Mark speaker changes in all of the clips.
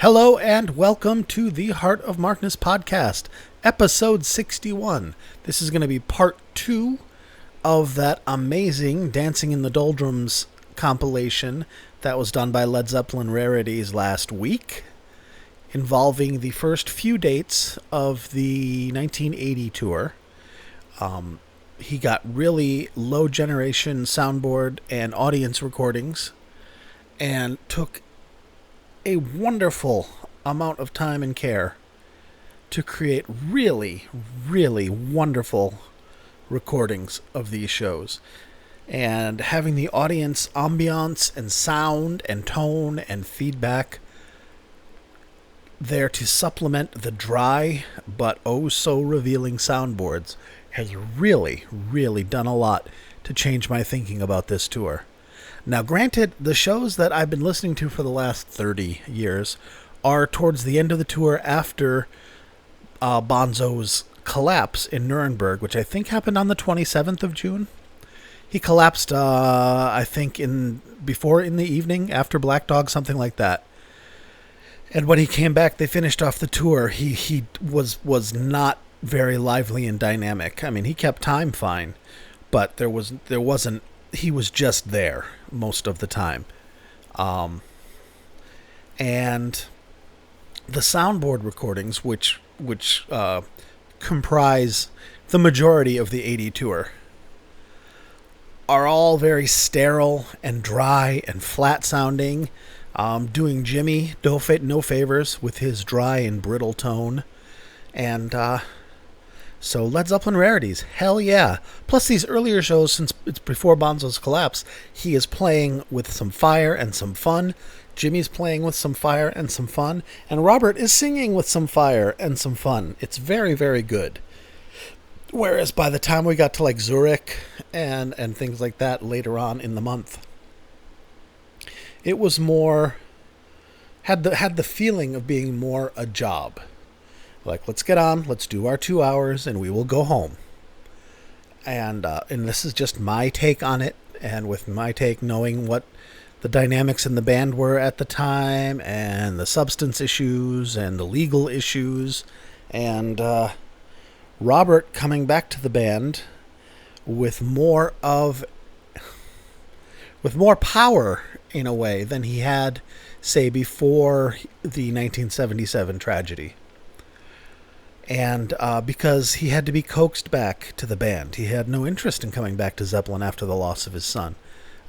Speaker 1: Hello and welcome to the Heart of Markness podcast, episode 61. This is going to be part 2 of that amazing Dancing in the Doldrums compilation that was done by Led Zeppelin Rarities last week, involving the first few dates of the 1980 tour. He got really low generation soundboard and audience recordings and took a wonderful amount of time and care to create really, really wonderful recordings of these shows. And having the audience ambiance and sound and tone and feedback there to supplement the dry but oh so revealing soundboards has really, really done a lot to change my thinking about this tour. Now, granted, the shows that I've been listening to for the last 30 years are towards the end of the tour after Bonzo's collapse in Nuremberg, which I think happened on the 27th of June. He collapsed, I think, in the evening after Black Dog, something like that. And when he came back, they finished off the tour. He was not very lively and dynamic. I mean, he kept time fine, but there wasn't. He was just there most of the time. And the soundboard recordings, which comprise the majority of the 80 tour, are all very sterile and dry and flat sounding, doing Jimmy no favors with his dry and brittle tone. And so Led Zeppelin Rarities, hell yeah. Plus these earlier shows, since it's before Bonzo's collapse, he is playing with some fire and some fun. Jimmy's playing with some fire and some fun. And Robert is singing with some fire and some fun. It's very, very good. Whereas by the time we got to like Zurich and things like that later on in the month, it was more, had the feeling of being more a job. Like, let's get on, let's do our 2 hours, and we will go home. And this is just my take on it, and with my take knowing what the dynamics in the band were at the time, and the substance issues, and the legal issues, and Robert coming back to the band with more power, in a way, than he had, say, before the 1977 tragedy. And because he had to be coaxed back to the band. He had no interest in coming back to Zeppelin after the loss of his son,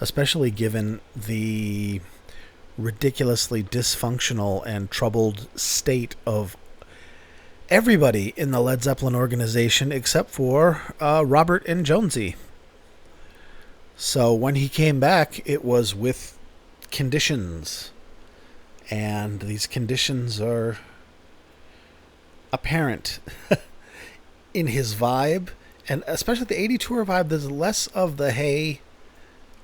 Speaker 1: especially given the ridiculously dysfunctional and troubled state of everybody in the Led Zeppelin organization except for Robert and Jonesy. So when he came back, it was with conditions. And these conditions are apparent in his vibe, and especially the 80 tour vibe. There's less of the hey,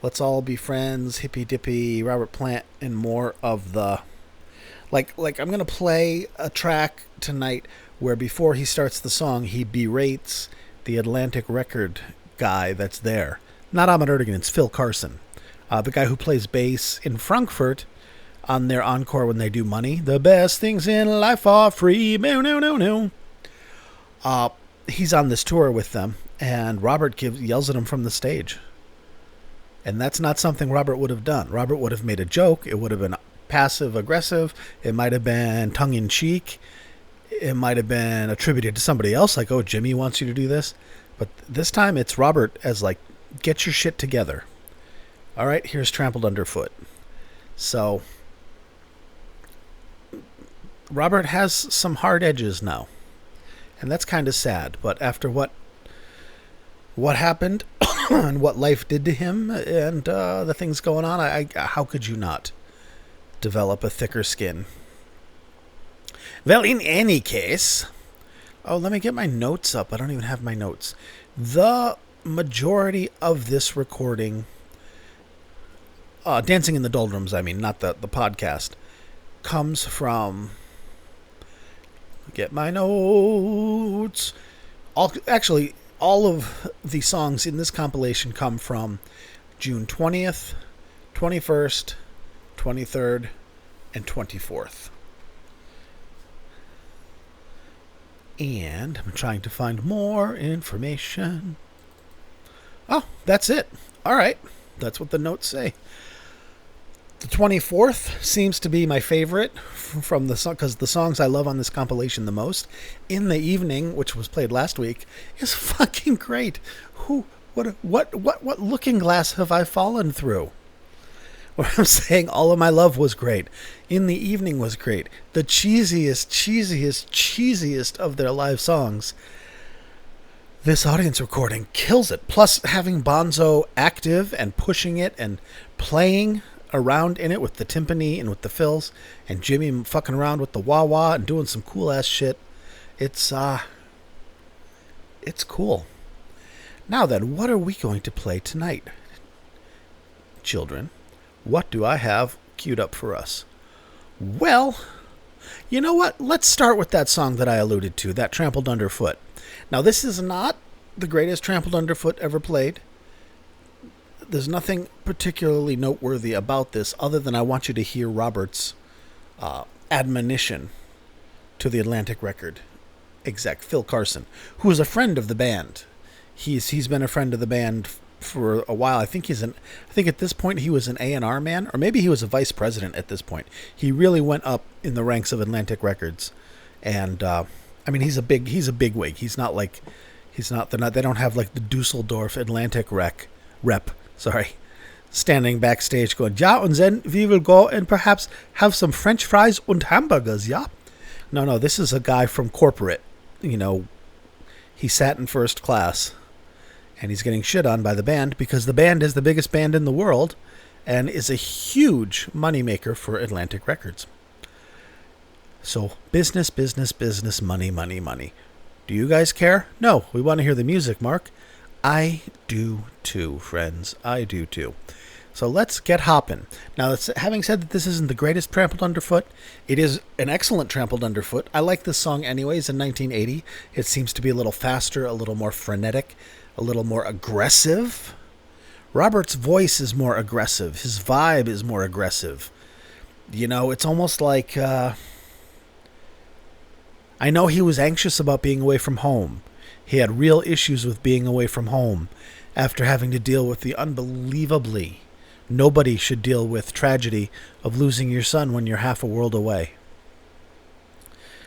Speaker 1: let's all be friends, hippy dippy Robert Plant, and more of the like I'm gonna play a track tonight where before he starts the song he berates the Atlantic record guy that's there. Not Ahmet Ertegun, it's Phil Carson, the guy who plays bass in Frankfurt on their encore when they do Money. The best things in life are free. No. He's on this tour with them, and Robert yells at him from the stage. And that's not something Robert would have done. Robert would have made a joke. It would have been passive-aggressive. It might have been tongue-in-cheek. It might have been attributed to somebody else, like, oh, Jimmy wants you to do this. But this time it's Robert as like, get your shit together. All right, here's Trampled Underfoot. So Robert has some hard edges now, and that's kind of sad. But after what happened and what life did to him and the things going on, I how could you not develop a thicker skin? Well, in any case, let me get my notes up. I don't even have my notes. The majority of this recording, Dancing in the Doldrums, I mean, not the podcast, comes from, get my notes, all of the songs in this compilation come from June 20th, 21st, 23rd, and 24th. And I'm trying to find more information. Oh, that's it. All right. That's what the notes say. The 24th seems to be my favorite from the song, because the songs I love on this compilation the most. In the Evening, which was played last week, is fucking great. What looking glass have I fallen through? What I'm saying, All of My Love was great. In the Evening was great. The cheesiest of their live songs. This audience recording kills it. Plus, having Bonzo active and pushing it and playing around in it with the timpani and with the fills, and Jimmy fucking around with the wah-wah and doing some cool-ass shit. It's cool. Now then, what are we going to play tonight? Children, what do I have queued up for us? Well, you know what? Let's start with that song that I alluded to, that Trampled Underfoot. Now, this is not the greatest Trampled Underfoot ever played. There's nothing particularly noteworthy about this other than I want you to hear Robert's admonition to the Atlantic record exec, Phil Carson, who is a friend of the band. He's been a friend of the band for a while. I think at this point he was an A&R man, or maybe he was a vice president at this point. He really went up in the ranks of Atlantic Records, and I mean he's a big wig. They don't have like the Dusseldorf Atlantic rep, standing backstage going, ja, and then we will go and perhaps have some French fries and hamburgers, ja? No, this is a guy from corporate. You know, he sat in first class, and he's getting shit on by the band because the band is the biggest band in the world and is a huge moneymaker for Atlantic Records. So business, money. Do you guys care? No, we want to hear the music, Mark. I do too, friends. I do too. So let's get hopping. Now, having said that this isn't the greatest Trampled Underfoot, it is an excellent Trampled Underfoot. I like this song anyways in 1980. It seems to be a little faster, a little more frenetic, a little more aggressive. Robert's voice is more aggressive. His vibe is more aggressive. You know, it's almost like... I know he was anxious about being away from home. He had real issues with being away from home after having to deal with the unbelievably... Nobody should deal with tragedy of losing your son when you're half a world away.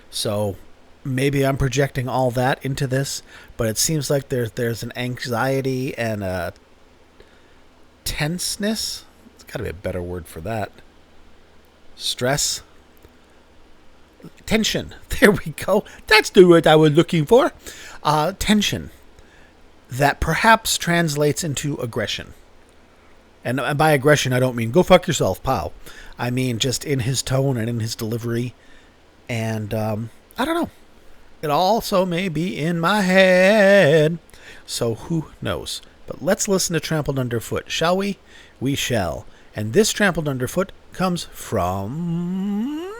Speaker 1: So maybe I'm projecting all that into this, but it seems like there's an anxiety and a tenseness. There's got to be a better word for that. Stress. Tension. There we go. That's the word I was looking for. Tension. That perhaps translates into aggression. And by aggression, I don't mean go fuck yourself, pal. I mean just in his tone and in his delivery. And I don't know. It also may be in my head. So who knows? But let's listen to Trampled Underfoot, shall we? We shall. And this Trampled Underfoot comes from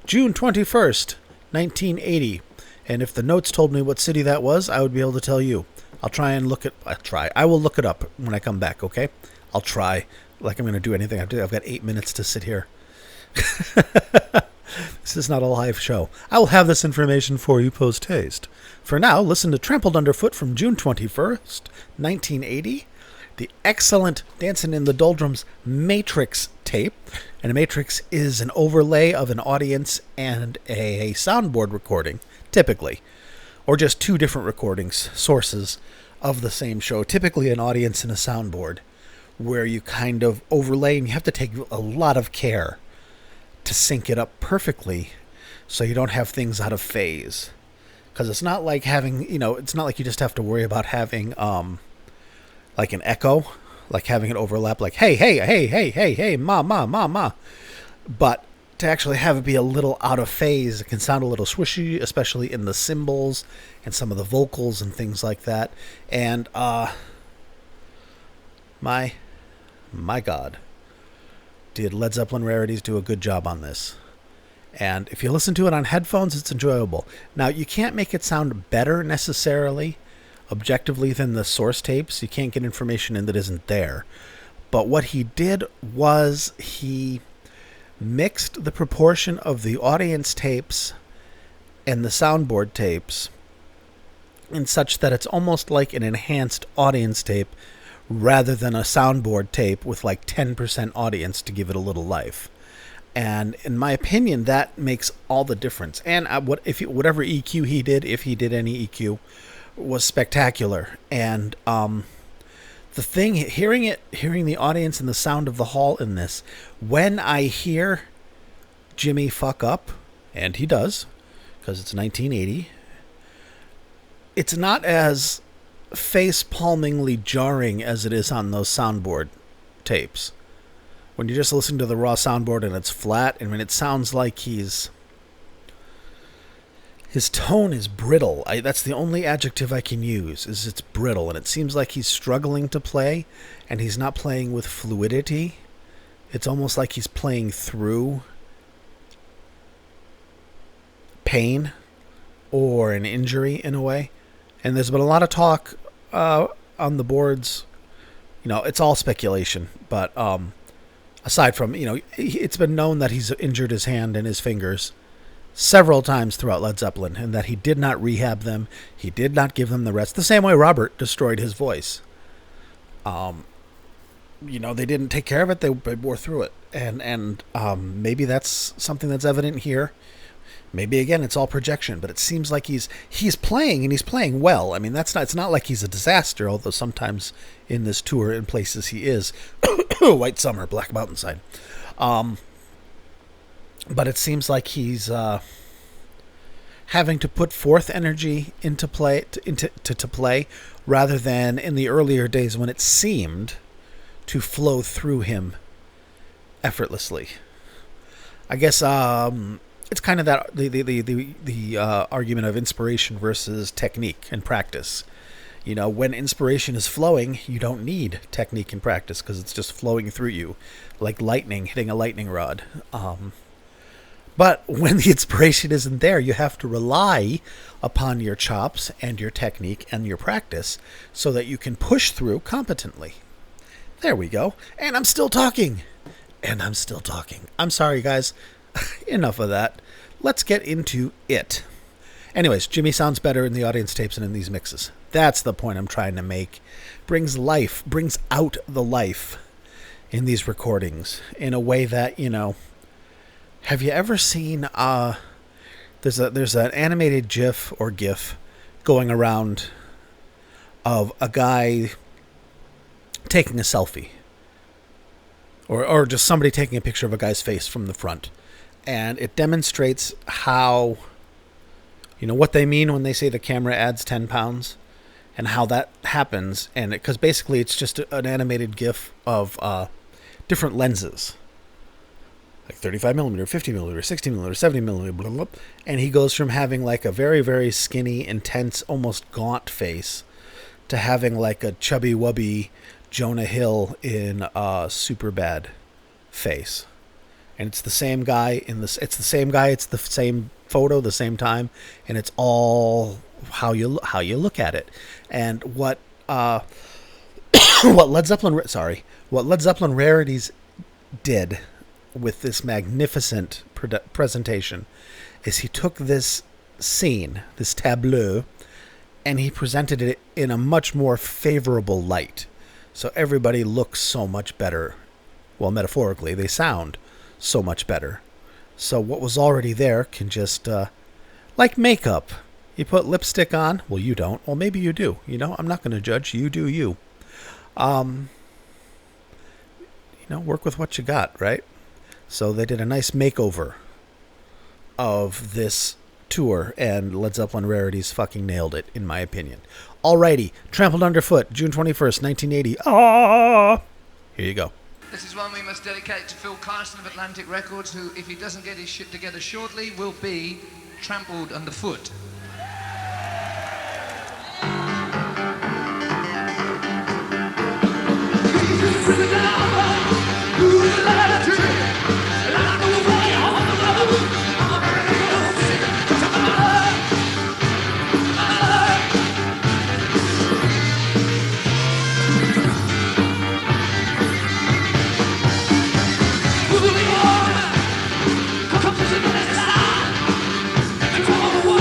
Speaker 1: June 21st, 1980. And if the notes told me what city that was, I would be able to tell you. I will look it up when I come back, okay? I'll try, like I'm going to do anything. I've got 8 minutes to sit here. This is not a live show. I will have this information for you post-haste. For now, listen to Trampled Underfoot from June 21st, 1980. The excellent Dancing in the Doldrums Matrix tape. And a matrix is an overlay of an audience and a soundboard recording, typically. Or just two different recordings, sources of the same show. Typically an audience and a soundboard, where you kind of overlay, and you have to take a lot of care to sync it up perfectly so you don't have things out of phase. Because it's not like it's not like you just have to worry about having like an echo, like having it overlap, like hey, ma. But to actually have it be a little out of phase, it can sound a little swishy, especially in the cymbals and some of the vocals and things like that. And my God, did Led Zeppelin Rarities do a good job on this. And if you listen to it on headphones, it's enjoyable. Now, you can't make it sound better necessarily, objectively, than the source tapes. You can't get information in that isn't there. But what he did was he mixed the proportion of the audience tapes and the soundboard tapes in such that it's almost like an enhanced audience tape rather than a soundboard tape with like 10% audience to give it a little life. And in my opinion, that makes all the difference. And whatever EQ he did, if he did any EQ, was spectacular. And the thing, hearing the audience and the sound of the hall in this, when I hear Jimmy fuck up, and he does, because it's 1980, it's not as face-palmingly jarring as it is on those soundboard tapes. When you just listen to the raw soundboard and it's flat, and when it sounds like his tone is brittle. That's the only adjective I can use, is it's brittle, and it seems like he's struggling to play, and he's not playing with fluidity. It's almost like he's playing through pain or an injury in a way. And there's been a lot of talk on the boards. It's all speculation, but aside from, it's been known that he's injured his hand and his fingers several times throughout Led Zeppelin, and that he did not rehab them. He did not give them the rest. The same way Robert destroyed his voice. They didn't take care of it. They bore through it. And maybe that's something that's evident here. Maybe, again, it's all projection, but it seems like he's playing, and he's playing well. I mean, it's not like he's a disaster, although sometimes in this tour, in places he is. White Summer, Black Mountainside. But it seems like he's having to put forth energy into play, to play, rather than in the earlier days when it seemed to flow through him effortlessly. I guess it's kind of that the argument of inspiration versus technique and practice. When inspiration is flowing, you don't need technique and practice because it's just flowing through you, like lightning hitting a lightning rod. But when the inspiration isn't there, you have to rely upon your chops and your technique and your practice so that you can push through competently. There we go. And I'm still talking. I'm sorry, guys. Enough of that. Let's get into it. Anyways, Jimmy sounds better in the audience tapes and in these mixes. That's the point I'm trying to make. Brings out the life in these recordings in a way that, have you ever seen, there's an animated GIF or GIF going around of a guy taking a selfie. Or just somebody taking a picture of a guy's face from the front. And it demonstrates how, what they mean when they say the camera adds 10 pounds and how that happens. And because basically it's just an animated GIF of different lenses. Like 35 millimeter, 50 millimeter, 60 millimeter, 70 millimeter, blah, blah, blah. And he goes from having like a very, very skinny, intense, almost gaunt face to having like a chubby wubby Jonah Hill in a Superbad face. And it's the same guy it's the same photo, the same time, and it's all how you look at it. And what Led Zeppelin Rarities did with this magnificent presentation is he took this scene, this tableau, and he presented it in a much more favorable light. So everybody looks so much better. Well, metaphorically, they sound so much better. So what was already there can just, like makeup. You put lipstick on. Well, you don't. Well, maybe you do. I'm not going to judge. You do you. Work with what you got, right? So they did a nice makeover of this tour, and Led Zeppelin Rarities fucking nailed it, in my opinion. Alrighty, Trampled Underfoot, June 21st, 1980. Here you go.
Speaker 2: This is one we must dedicate to Phil Carson of Atlantic Records, who, if he doesn't get his shit together shortly, will be trampled underfoot.
Speaker 3: Come to the side, and all the world.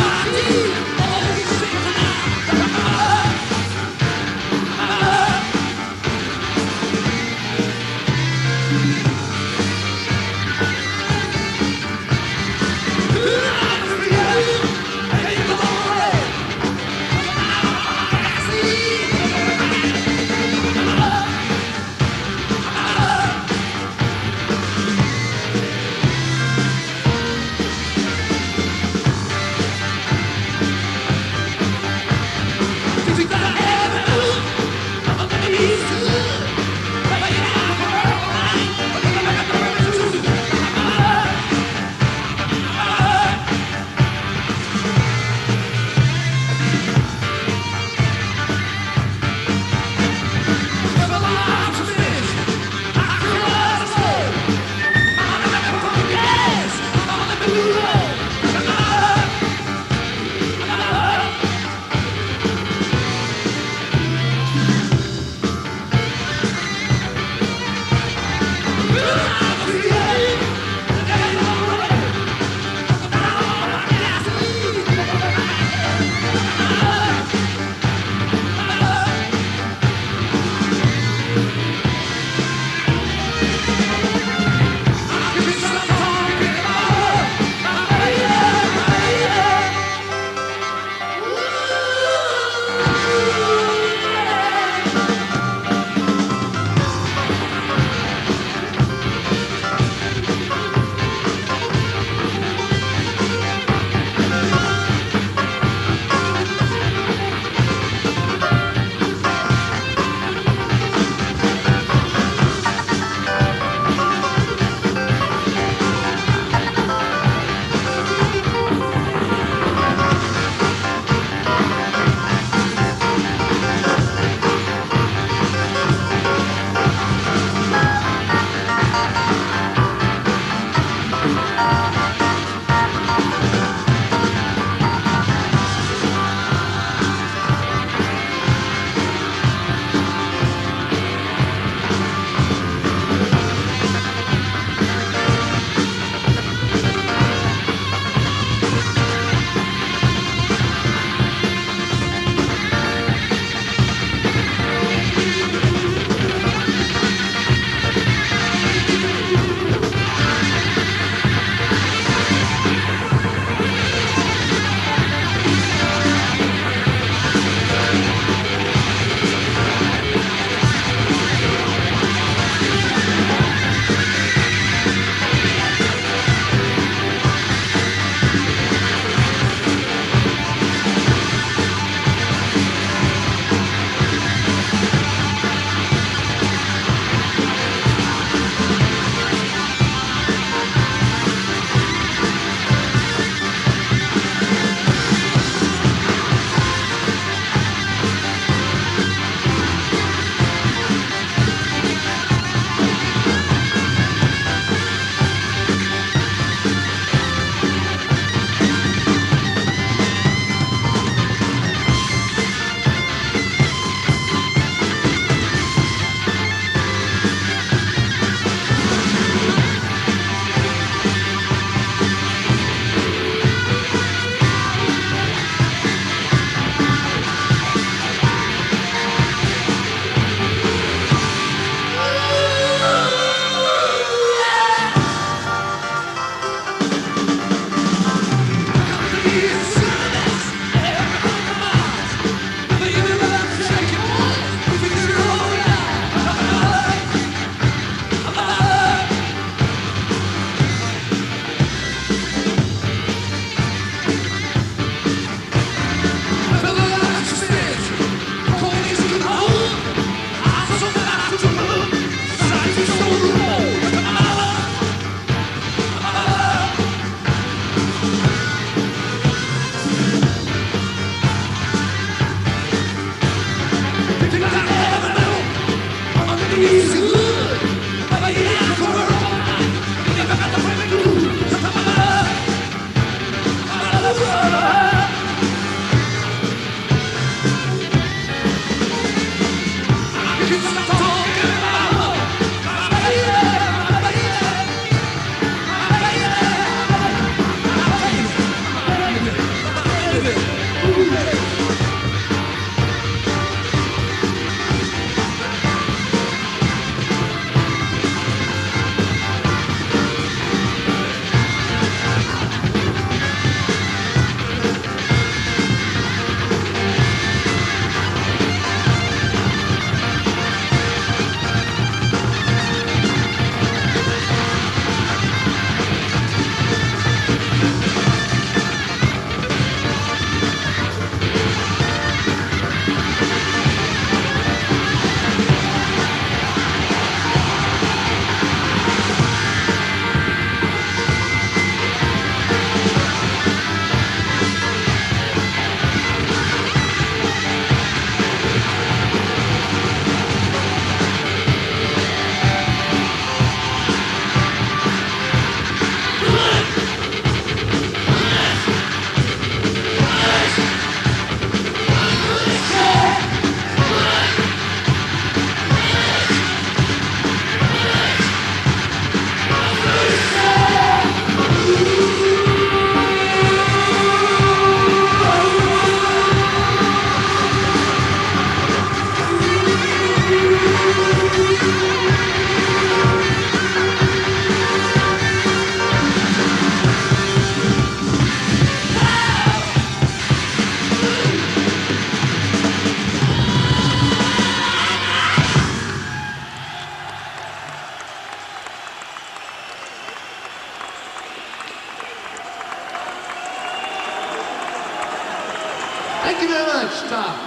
Speaker 2: Thank you very much, Tom.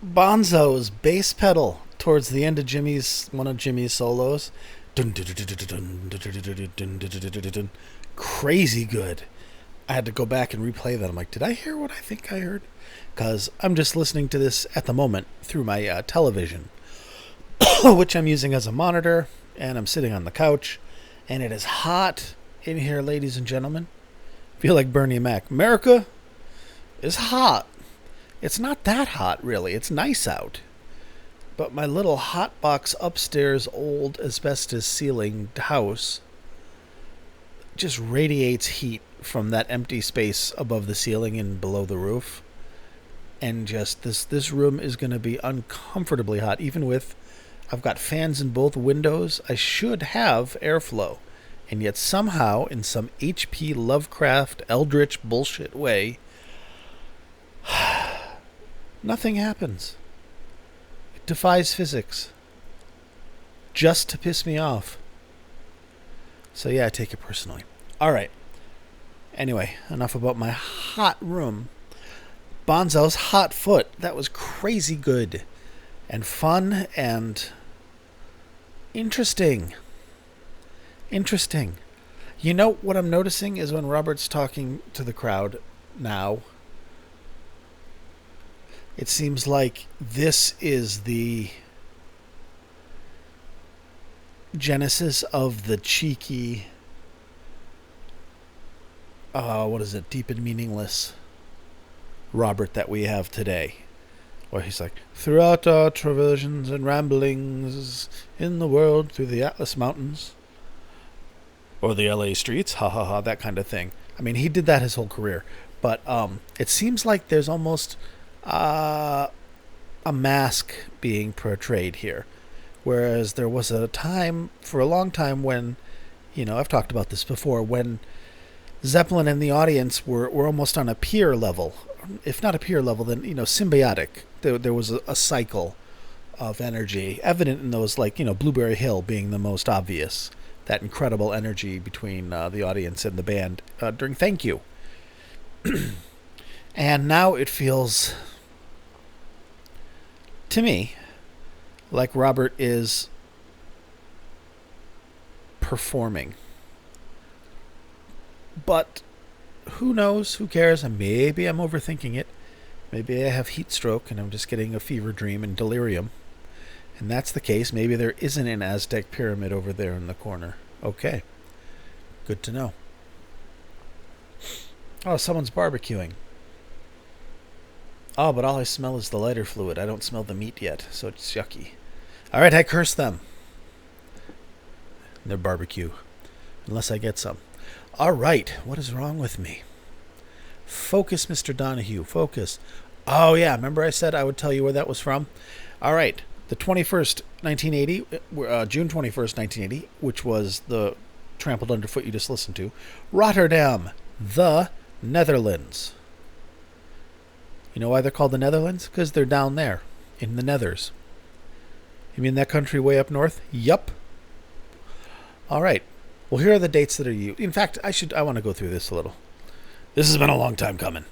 Speaker 1: Bonzo's bass pedal towards the end of one of Jimmy's solos. Crazy good. I had to go back and replay that. I'm like, did I hear what I think I heard? Because I'm just listening to this at the moment through my television, which I'm using as a monitor, and I'm sitting on the couch, and it is hot in here, ladies and gentlemen. I feel like Bernie Mac. America is hot. It's not that hot, really. It's nice out. But my little hot box upstairs old asbestos ceilinged house just radiates heat from that empty space above the ceiling and below the roof. And just this room is going to be uncomfortably hot. Even with, I've got fans in both windows. I should have airflow. And yet somehow, in some H.P. Lovecraft eldritch bullshit way, nothing happens. It defies physics. Just to piss me off. So yeah, I take it personally. All right. Anyway, enough about my hot room. Bonzo's Hot Foot. That was crazy good. And fun and interesting. Interesting. You know what I'm noticing is when Robert's talking to the crowd now, it seems like this is the genesis of the cheeky, deep and meaningless Robert that we have today. Where he's like, throughout our traversions and ramblings in the world through the Atlas Mountains, or the LA streets, ha ha ha, that kind of thing. I mean, he did that his whole career. But it seems like there's almost a mask being portrayed here. Whereas there was a time, for a long time, when, I've talked about this before, when Zeppelin and the audience were almost on a peer level. If not a peer level, then, symbiotic. There was a cycle of energy, evident in those, like, Blueberry Hill being the most obvious. That incredible energy between the audience and the band during Thank You. And now it feels, to me, like Robert is performing. But who knows? Who cares? And maybe I'm overthinking it. Maybe I have heat stroke and I'm just getting a fever dream and delirium. And that's the case. Maybe there isn't an Aztec pyramid over there in the corner. Okay. Good to know. Oh, someone's barbecuing. Oh, but all I smell is the lighter fluid. I don't smell the meat yet, so it's yucky. All right, I curse them. Their barbecue. Unless I get some. All right, what is wrong with me? Focus, Mr. Donahue. Focus. Oh, yeah, remember I said I would tell you where that was from? All right. The 21st, 1980, June 21st, 1980, which was the Trampled Underfoot you just listened to. Rotterdam, the Netherlands. You know why they're called the Netherlands? Because they're down there, in the Nethers. You mean that country way up north? Yup. All right. Well, here are the dates that are used. In fact, I want to go through this a little. This has been a long time coming.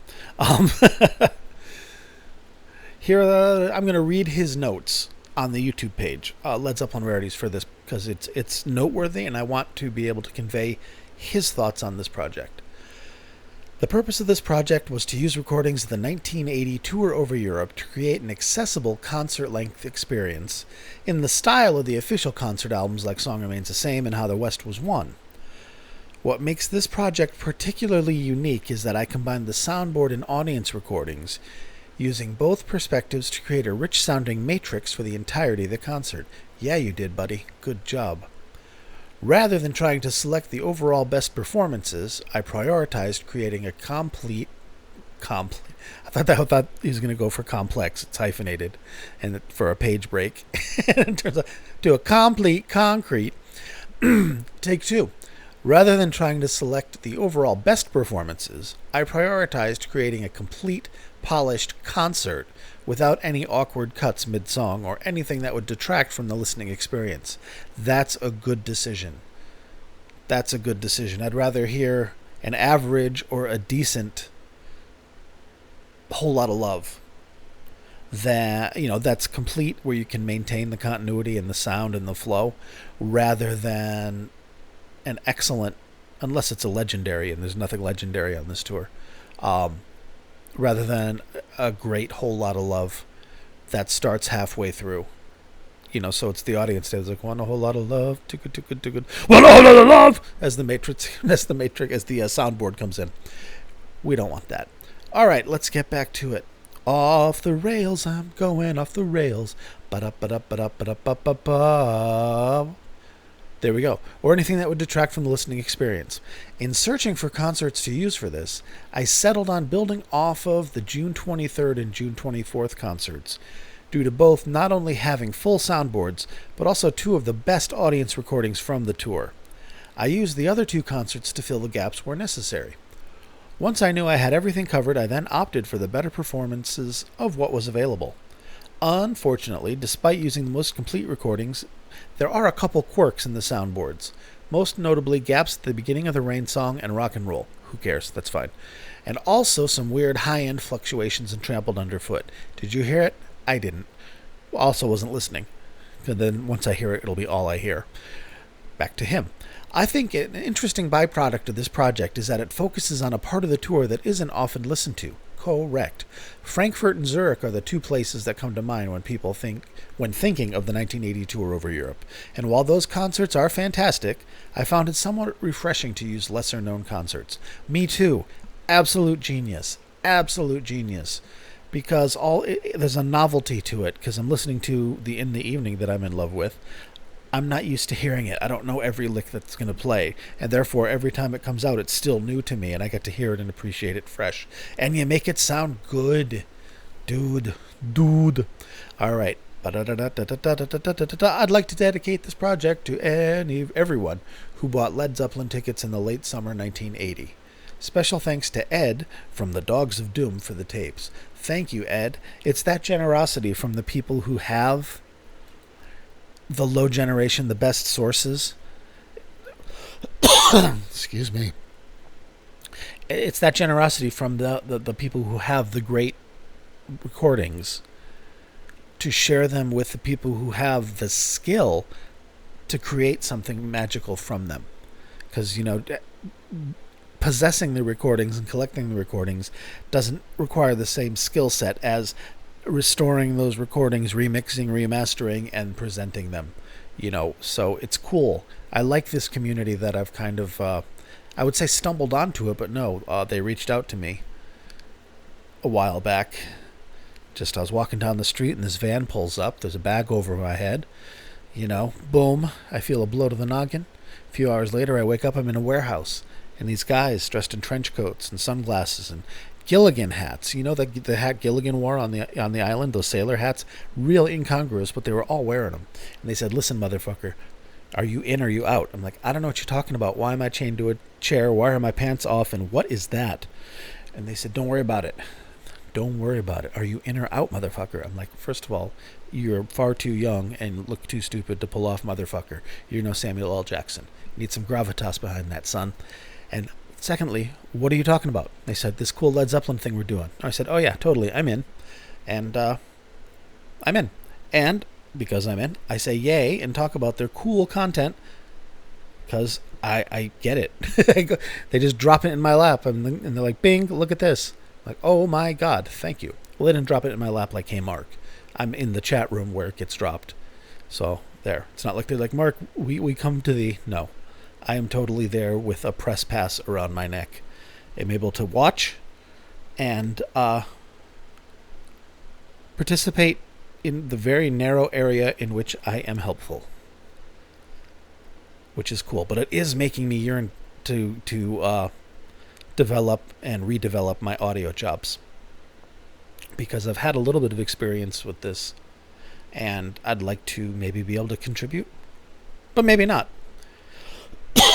Speaker 1: Here, I'm going to read his notes on the YouTube page, Led Zeppelin Rarities, for this, because it's noteworthy, and I want to be able to convey his thoughts on this project. The purpose of this project was to use recordings of the 1980 tour over Europe to create an accessible concert-length experience in the style of the official concert albums like Song Remains the Same and How the West Was Won. What makes this project particularly unique is that I combined the soundboard and audience recordings, using both perspectives to create a rich-sounding matrix for the entirety of the concert. Yeah, you did, buddy. Good job. Rather than trying to select the overall best performances, I prioritized creating a complete. I thought he was going to go for complex. It's hyphenated, and for a page break. It turns out to a complete concrete. Take two. Rather than trying to select the overall best performances, I prioritized creating a complete, polished concert without any awkward cuts mid-song or anything that would detract from the listening experience. That's a good decision. I'd rather hear an average or a decent Whole Lot of Love that, that's complete, where you can maintain the continuity and the sound and the flow, rather than an excellent, unless it's a legendary, and there's nothing legendary on this tour, rather than a great Whole Lot of Love that starts halfway through. So it's the audience that's like, want a whole lot of love, too good, too good, too good, want a whole lot of love, as the soundboard comes in. We don't want that. All right, let's get back to it. Off the rails, I'm going off the rails. Ba-da-ba-da-ba-da-ba-da-ba-ba. There we go. Or anything that would detract from the listening experience. In searching for concerts to use for this, I settled on building off of the June 23rd and June 24th concerts, due to both not only having full soundboards, but also two of the best audience recordings from the tour. I used the other two concerts to fill the gaps where necessary. Once I knew I had everything covered, I then opted for the better performances of what was available. Unfortunately, despite using the most complete recordings, there are a couple quirks in the soundboards, most notably gaps at the beginning of the Rain song and Rock and Roll. Who cares? That's fine. And also some weird high-end fluctuations in Trampled Underfoot. Did you hear it? I didn't. Also wasn't listening. And then once I hear it, it'll be all I hear. Back to him. I think an interesting byproduct of this project is that it focuses on a part of the tour that isn't often listened to. Correct. Frankfurt and Zurich are the two places that come to mind when thinking of the 1980 tour over Europe. And while those concerts are fantastic, I found it somewhat refreshing to use lesser-known concerts. Me too. Absolute genius. Absolute genius. Because there's a novelty to it, because I'm listening to the In the Evening that I'm in love with. I'm not used to hearing it. I don't know every lick that's going to play, and therefore every time it comes out, it's still new to me, and I get to hear it and appreciate it fresh. And you make it sound good, dude. All right. I'd like to dedicate this project to everyone who bought Led Zeppelin tickets in the late summer 1980. Special thanks to Ed from the Dogs of Doom for the tapes. Thank you, Ed. It's that generosity from the people who have the low generation, the best sources. Excuse me. It's that generosity from the people who have the great recordings to share them with the people who have the skill to create something magical from them. Because, possessing the recordings and collecting the recordings doesn't require the same skill set as restoring those recordings, remixing, remastering, and presenting them. So it's cool. I like this community that I've kind of, I would say stumbled onto it, but no, they reached out to me a while back. I was walking down the street and this van pulls up. There's a bag over my head. Boom. I feel a blow to the noggin. A few hours later, I wake up, I'm in a warehouse. And these guys dressed in trench coats and sunglasses and Gilligan hats. The hat Gilligan wore on the island, those sailor hats? Real incongruous, but they were all wearing them. And they said, "Listen, motherfucker, are you in or are you out?" I'm like, "I don't know what you're talking about. Why am I chained to a chair? Why are my pants off? And what is that?" And they said, "Don't worry about it. Don't worry about it. Are you in or out, motherfucker?" I'm like, "First of all, you're far too young and look too stupid to pull off motherfucker. You're no Samuel L. Jackson. You need some gravitas behind that, son. And secondly, what are you talking about?" They said, "This cool Led Zeppelin thing we're doing." I said, "Oh yeah, totally. I'm in." And I'm in. And because I'm in, I say yay and talk about their cool content because I get it. They just drop it in my lap and they're like, "Bing, look at this." I'm like, "Oh my God, thank you." Well, they didn't drop it in my lap like, "Hey, Mark, I'm in the chat room where it gets dropped." So there. It's not like they're like, "Mark, we come to the..." No. I am totally there with a press pass around my neck. I'm able to watch and participate in the very narrow area in which I am helpful, which is cool. But it is making me yearn to develop and redevelop my audio chops, because I've had a little bit of experience with this, and I'd like to maybe be able to contribute, but maybe not.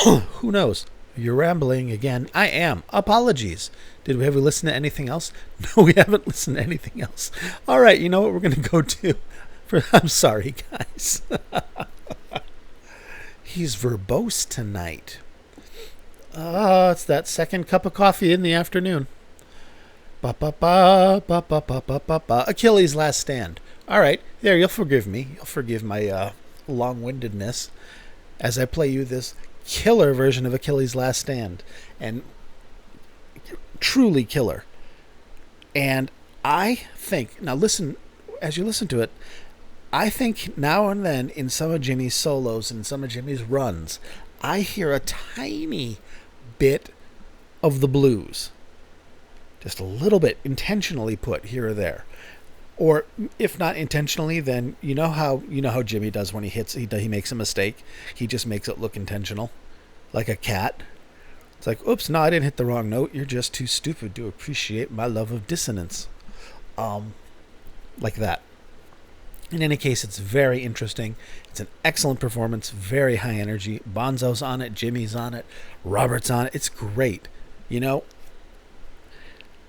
Speaker 1: Who knows? You're rambling again. I am. Apologies. Did we ever listen to anything else? No, we haven't listened to anything else. All right, you know what we're going to go to? I'm sorry, guys. He's verbose tonight. It's that second cup of coffee in the afternoon. Ba ba ba ba ba ba ba ba ba. Achilles Last Stand. All right, there. You'll forgive me. You'll forgive my long-windedness as I play you this killer version of Achilles Last Stand, and truly killer. And I think now, listen as you listen to it. I think now and then in some of Jimmy's solos and some of Jimmy's runs, I hear a tiny bit of the blues. Just a little bit intentionally put here or there. Or if not intentionally, then you know how Jimmy does when he makes a mistake. He just makes it look intentional, like a cat. It's like, oops, no, I didn't hit the wrong note. You're just too stupid to appreciate my love of dissonance. Like that. In any case, it's very interesting. It's an excellent performance, very high energy. Bonzo's on it, Jimmy's on it, Robert's on it. It's great.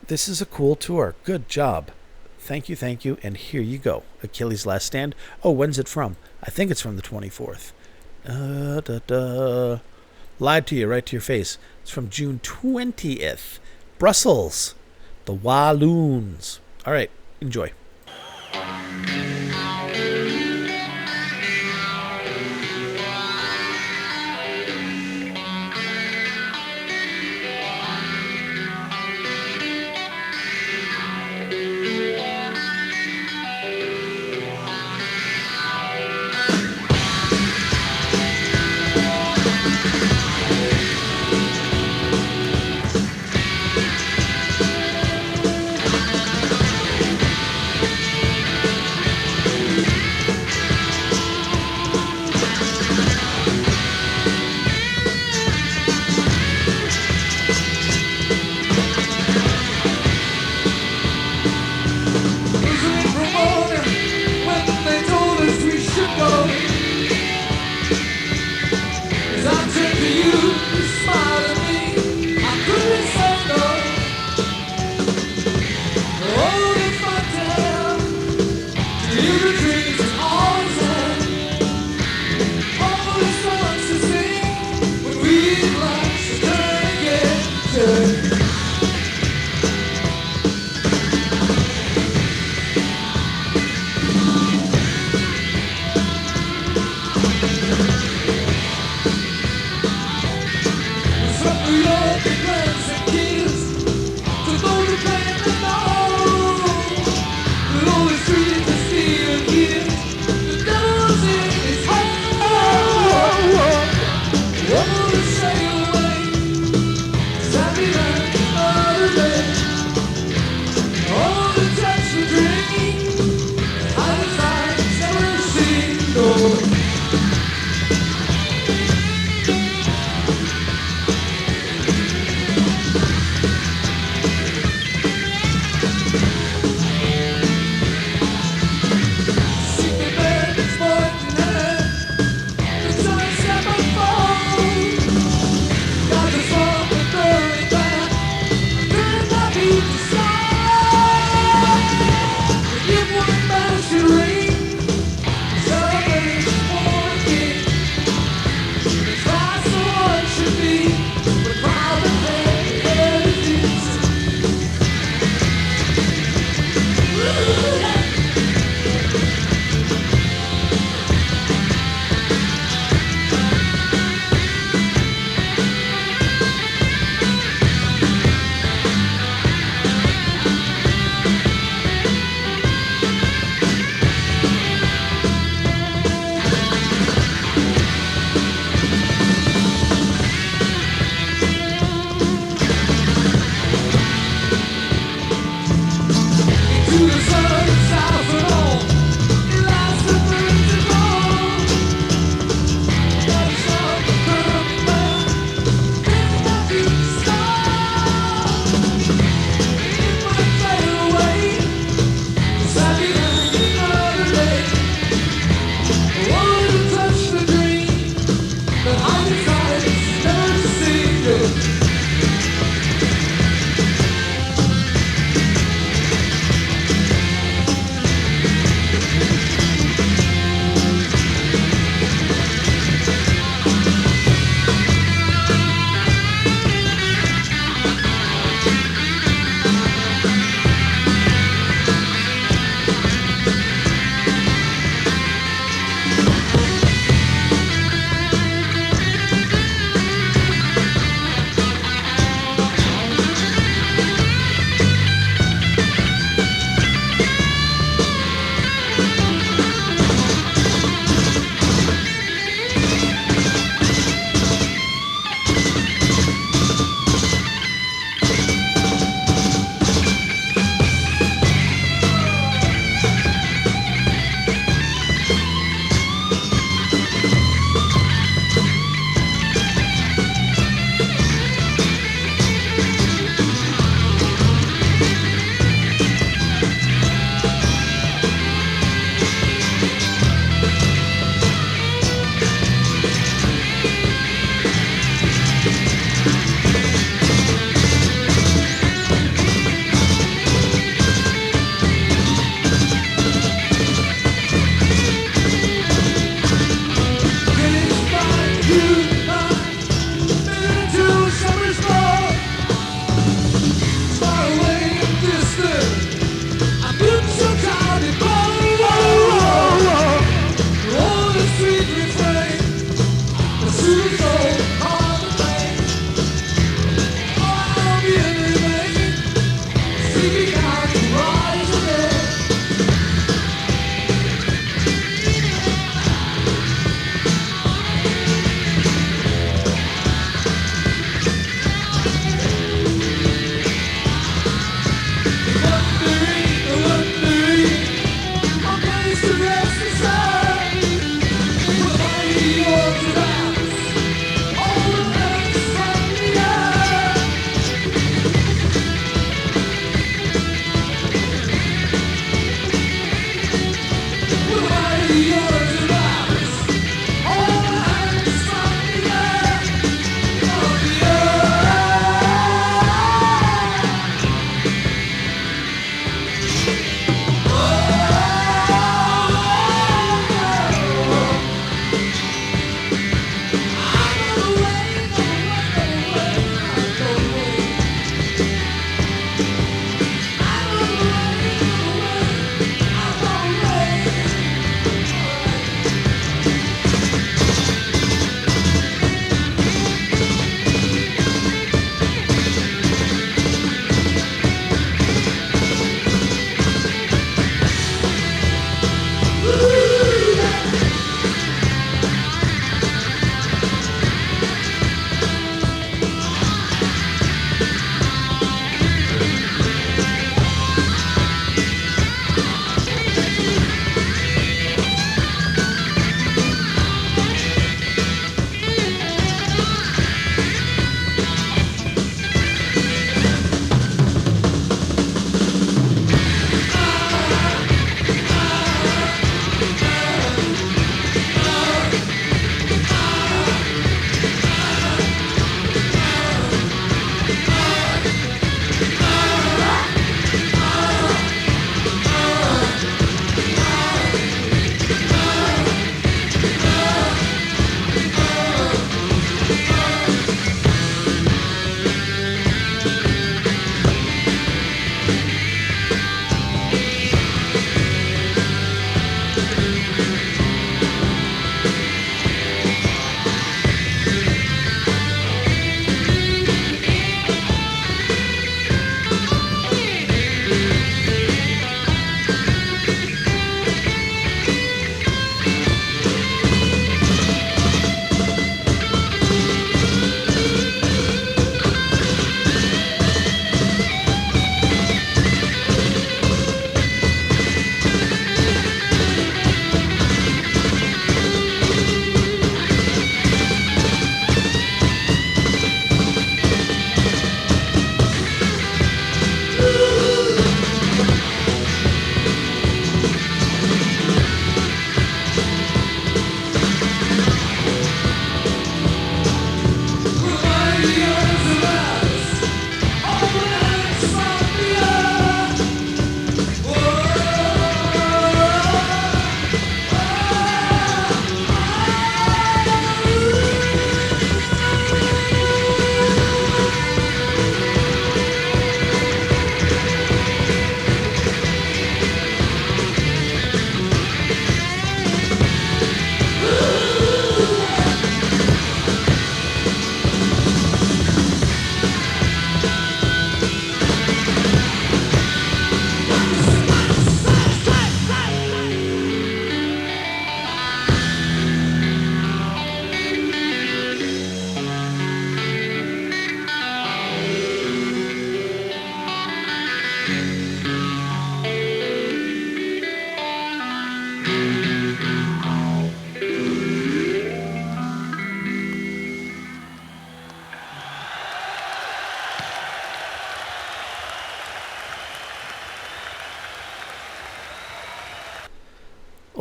Speaker 1: This is a cool tour. Good job. Thank you, and here you go. Achilles Last Stand. Oh, when's it from? I think it's from the 24th. Lied to you right to your face. It's from June 20th. Brussels. The Walloons. All right, enjoy.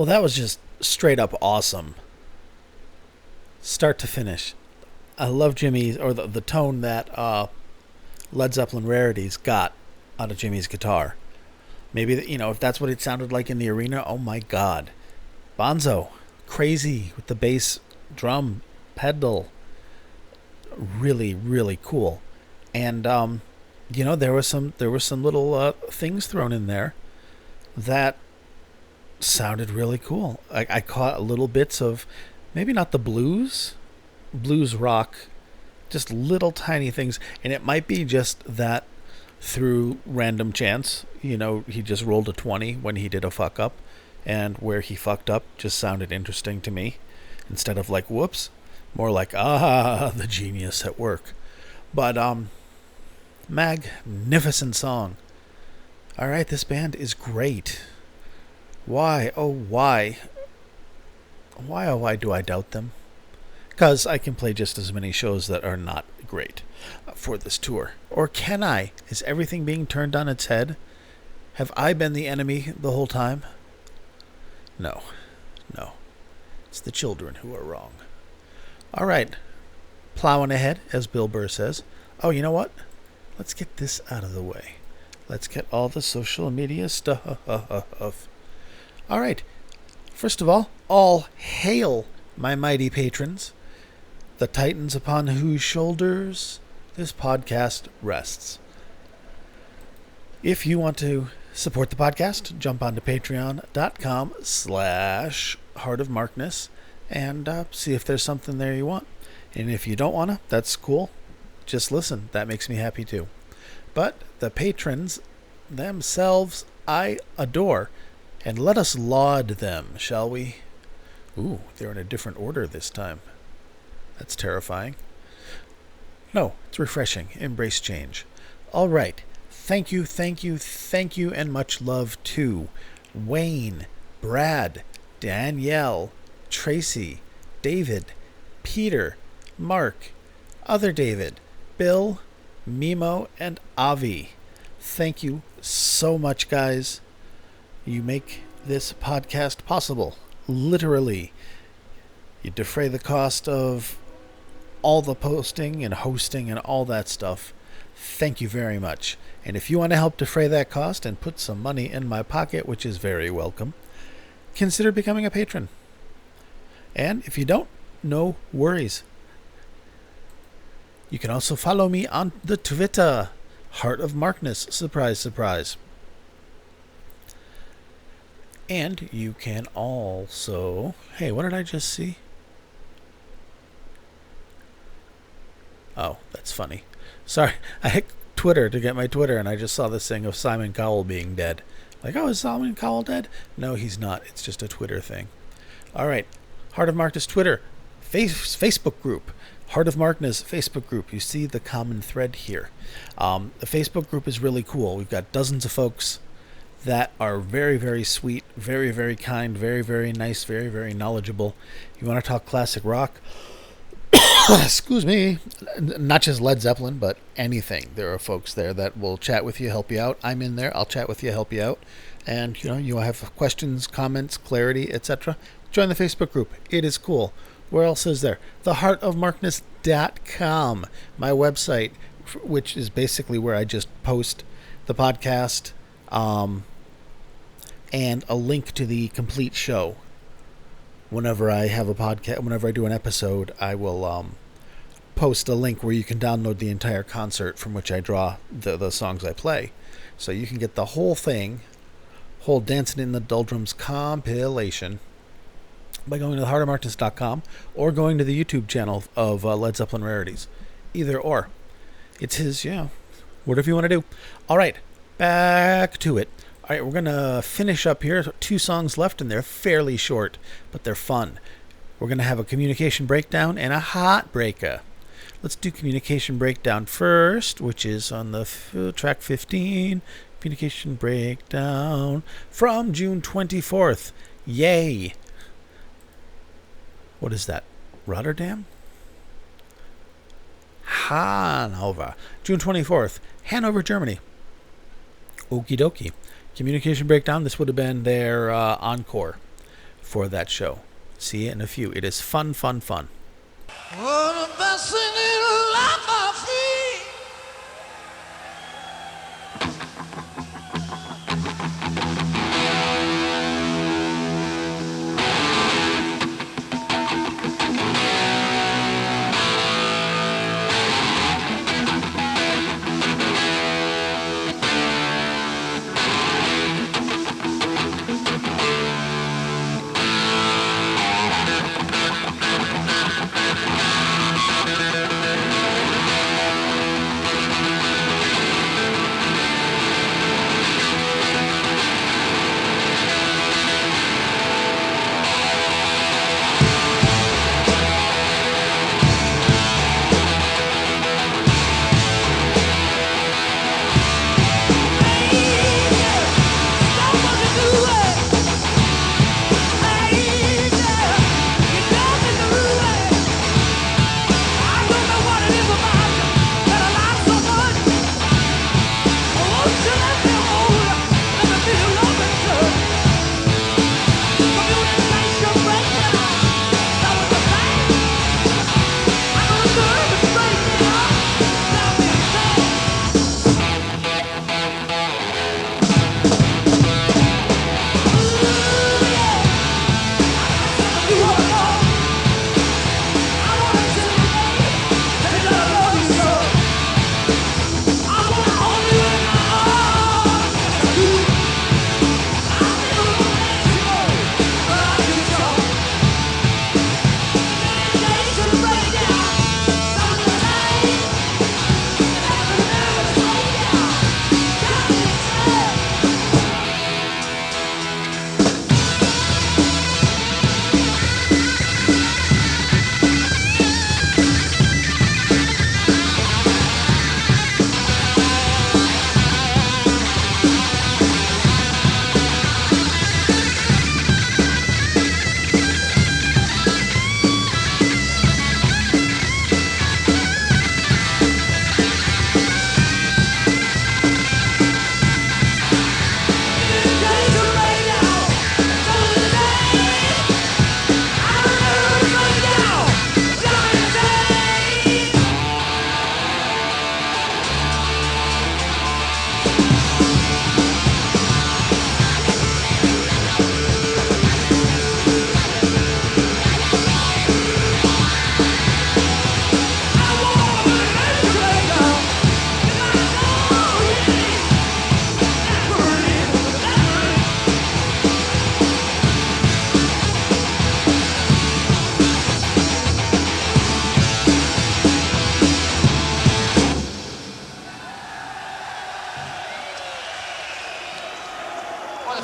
Speaker 1: Well, that was just straight up awesome. Start to finish. I love Jimmy's, or the tone that Led Zeppelin Rarities got out of Jimmy's guitar. Maybe, if that's what it sounded like in the arena, oh my god. Bonzo, crazy with the bass drum pedal. Really, really cool. And, there were some little things thrown in there that sounded really cool. I caught little bits of, maybe not the blues rock, just little tiny things. And it might be just that through random chance, he just rolled a 20 when he did a fuck up, and where he fucked up just sounded interesting to me instead of like whoops, more like the genius at work. But magnificent song. All right, this band is great. Why do I doubt them? Because I can play just as many shows that are not great for this tour. Or can I? Is everything being turned on its head? Have I been the enemy the whole time? No. It's the children who are wrong. All right. Plowing ahead, as Bill Burr says. Oh, you know what? Let's get this out of the way. Let's get all the social media stuff. All right. First of all hail my mighty patrons, the titans upon whose shoulders this podcast rests. If you want to support the podcast, jump onto patreon.com/Heart of Markness and see if there's something there you want. And if you don't want to, that's cool. Just listen. That makes me happy too. But the patrons themselves I adore. And let us laud them, shall we? Ooh, they're in a different order this time. That's terrifying. No, it's refreshing. Embrace change. All right. Thank you, and much love to Wayne, Brad, Danielle, Tracy, David, Peter, Mark, Other David, Bill, Mimo, and Avi. Thank you so much, guys. You make this podcast possible. Literally. You defray the cost of all the posting and hosting and all that stuff. Thank you very much. And if you want to help defray that cost and put some money in my pocket, which is very welcome, consider becoming a patron. And if you don't, no worries. You can also follow me on the Twitter, Heart of Markness. Surprise, surprise. And you can also... Hey, what did I just see? Oh, that's funny. Sorry, I hit Twitter to get my Twitter, and I just saw this thing of Simon Cowell being dead. Like, oh, is Simon Cowell dead? No, he's not. It's just a Twitter thing. All right. Heart of Markness Twitter. Facebook group. Heart of Markness Facebook group. You see the common thread here. The Facebook group is really cool. We've got dozens of folks that are very, very sweet, very, very kind, very, very nice, very, very knowledgeable. You want to talk classic rock? Excuse me. Not just Led Zeppelin, but anything. There are folks there that will chat with you, help you out. I'm in there. I'll chat with you, help you out. And, you have questions, comments, clarity, etc. Join the Facebook group. It is cool. Where else is there? theheartofmarkness.com, my website, which is basically where I just post the podcast, and a link to the complete show. Whenever I have a podcast, whenever I do an episode, I will post a link where you can download the entire concert from which I draw the songs I play. So you can get the whole thing, whole Dancing in the Doldrums compilation, by going to theheartofmarkness.com or going to the YouTube channel of Led Zeppelin Rarities. Either or. It's his, whatever you want to do. All right, back to it. All right, we're going to finish up here. 2 songs left, and they're fairly short, but they're fun. We're going to have a communication breakdown and a Heartbreaker. Let's do communication breakdown first, which is on the track 15. Communication breakdown from June 24th. Yay. What is that? Rotterdam? Hanover. June 24th. Hanover, Germany. Okie dokie. Communication breakdown. This would have been their encore. for that show. See you in a few. It is fun, fun, fun.
Speaker 2: Oh, the best thing in life I feel.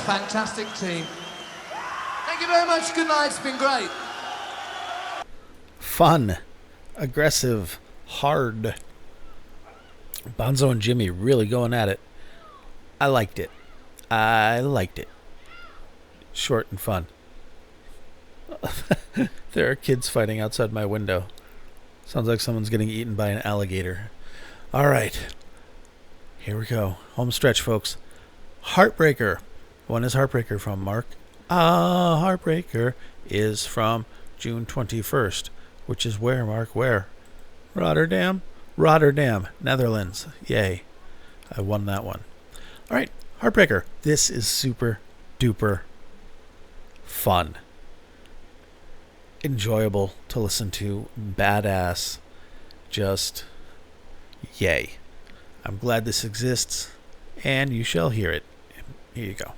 Speaker 2: Fantastic team. Thank you very much. Good night. It's been great.
Speaker 1: Fun, aggressive, hard. Bonzo and Jimmy really going at it. I liked it. Short and fun. There are kids fighting outside my window. Sounds like someone's getting eaten by an alligator. All right. Here we go. Home stretch, folks. Heartbreaker. When is Heartbreaker from, Mark? Heartbreaker is from June 21st, which is where, Mark? Where? Rotterdam? Rotterdam, Netherlands. Yay. I won that one. All right, Heartbreaker. This is super duper fun. Enjoyable to listen to. Badass. Just yay. I'm glad this exists, and you shall hear it. Here you go.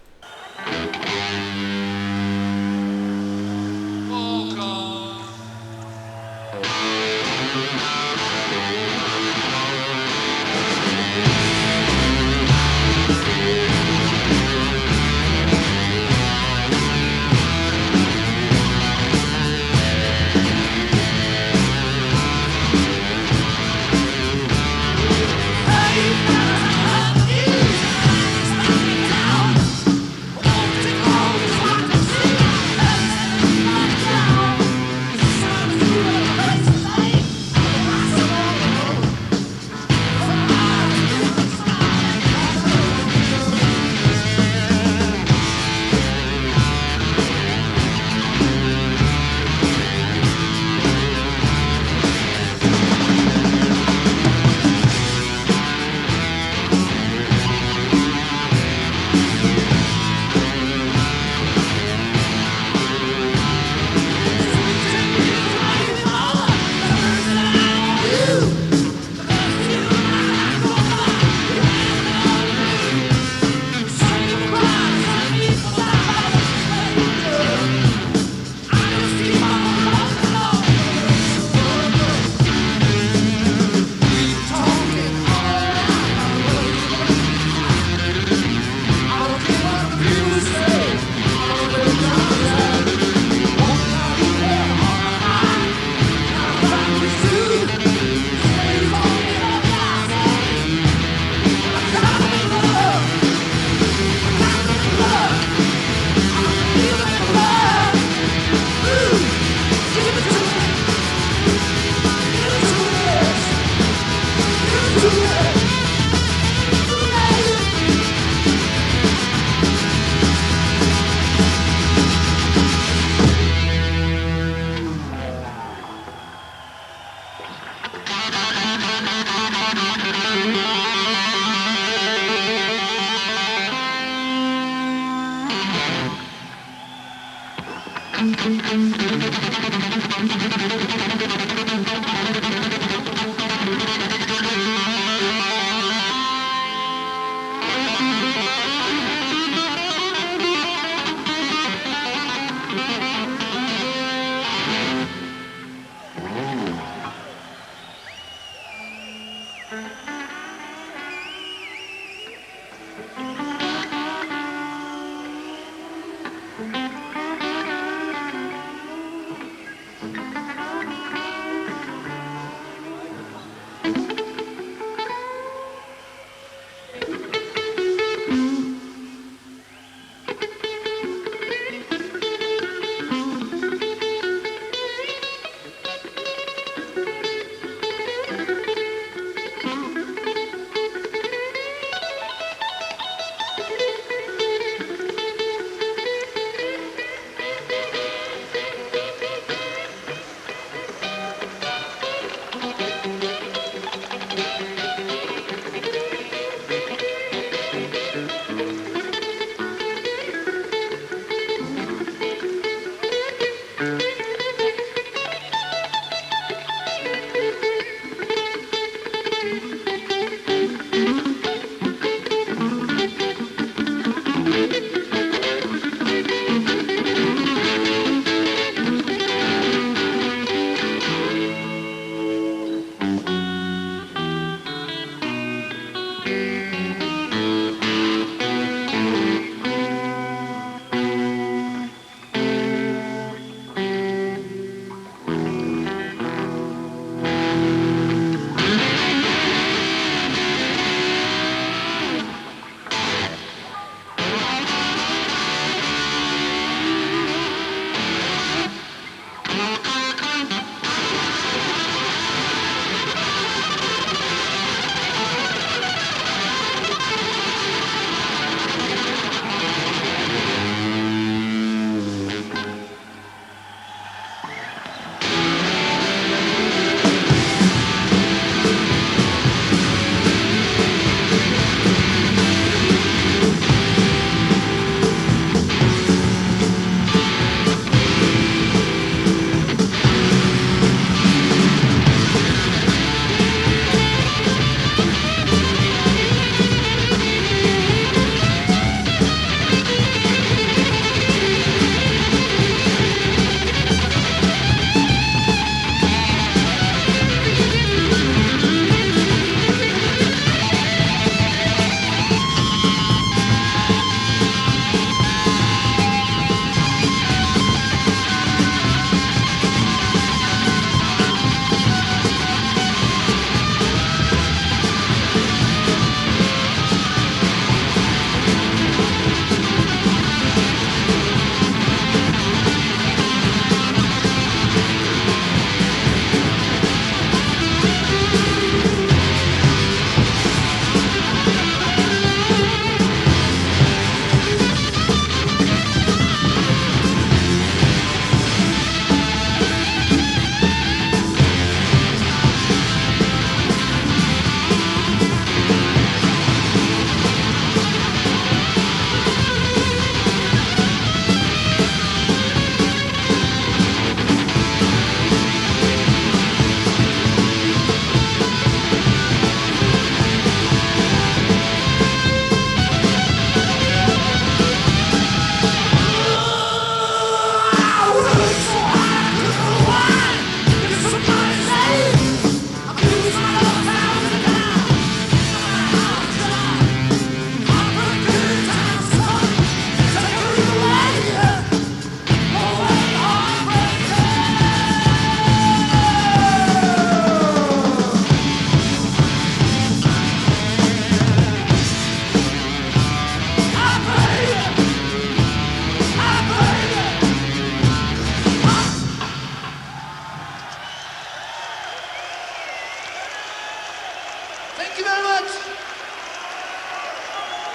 Speaker 2: you very much.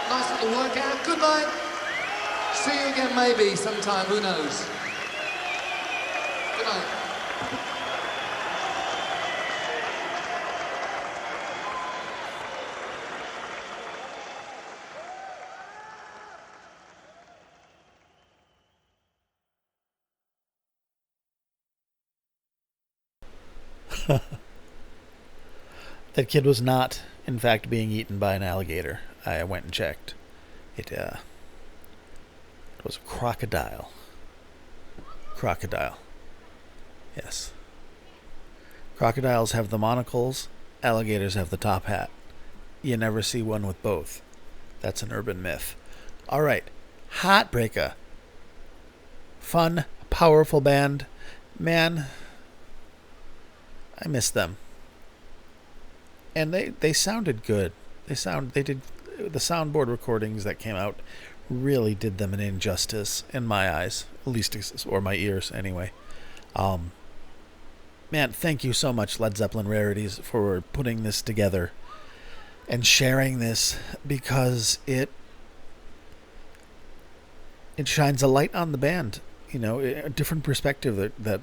Speaker 2: Nice little workout. Good night. See you again maybe sometime. Who knows? Good night.
Speaker 1: That kid was not, in fact, being eaten by an alligator. I went and checked. It was a crocodile. Crocodile. Yes. Crocodiles have the monocles. Alligators have the top hat. You never see one with both. That's an urban myth. All right. Heartbreaker. Fun, powerful band. Man, I miss them. And they sounded good. They did the soundboard recordings that came out really did them an injustice in my eyes, at least, or my ears anyway. Man, thank you so much, Led Zeppelin Rarities, for putting this together and sharing this, because it shines a light on the band. You know, a different perspective that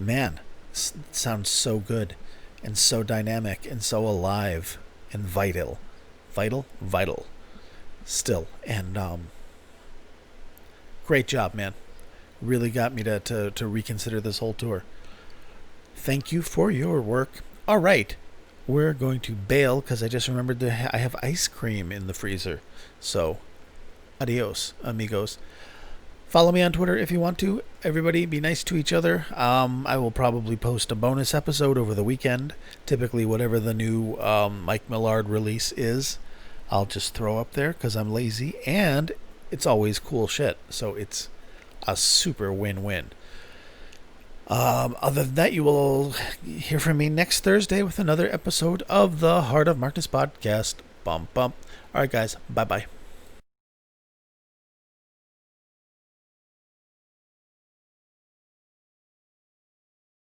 Speaker 1: man, sounds so good and so dynamic and so alive and vital still. And great job, man. Really got me to reconsider this whole tour. Thank you for your work. All right, we're going to bail because I just remembered that I have ice cream in the freezer. So adios, amigos. Follow me on Twitter if you want to. Everybody, be nice to each other. I will probably post a bonus episode over the weekend. Typically, whatever the new Mike Millard release is, I'll just throw up there because I'm lazy. And it's always cool shit. So it's a super win-win. Other than that, you will hear from me next Thursday with another episode of the Heart of Markness podcast. Bump, bump. All right, guys. Bye-bye.